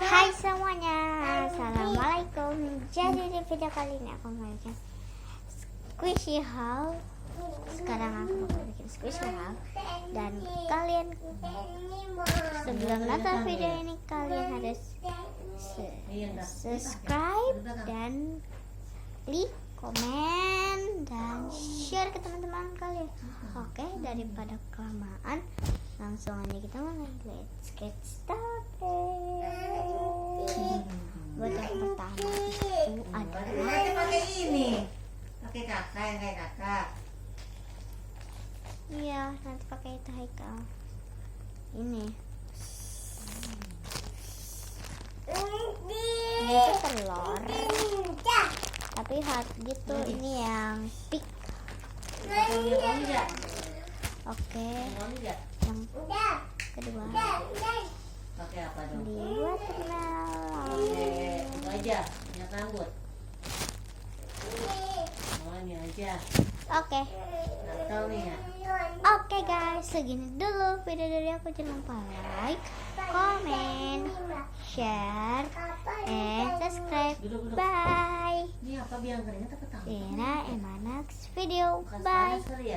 Hai semuanya, assalamualaikum. Jadi di video kali ini aku mau bikin squishy haul. Sekarang aku mau bikin squishy haul. Dan kalian sebelum nonton video ini kalian harus subscribe dan like, komen dan share ke teman-teman kalian. Oke, daripada kelamaan, langsung aja kita mulai. Let's get started. Buat yang pertama itu adalah pakai ini, pakai kakak yang kayak kakak. iya, nanti pakai itu Haikal. Ini itu telur tapi hard gitu. Ini yang pink. Oke, yang kedua Pakai apa dong? dibuat kenal. Itu aja, minyak rambut. Oh ini aja. Oke. Atau nih ya. Oke guys, segini dulu video dari aku. Jangan lupa like, comment, share, and subscribe. Bye. Ini apa biang keringat apa tahu? See you in my next video. Bukan Bye. panas kali ya?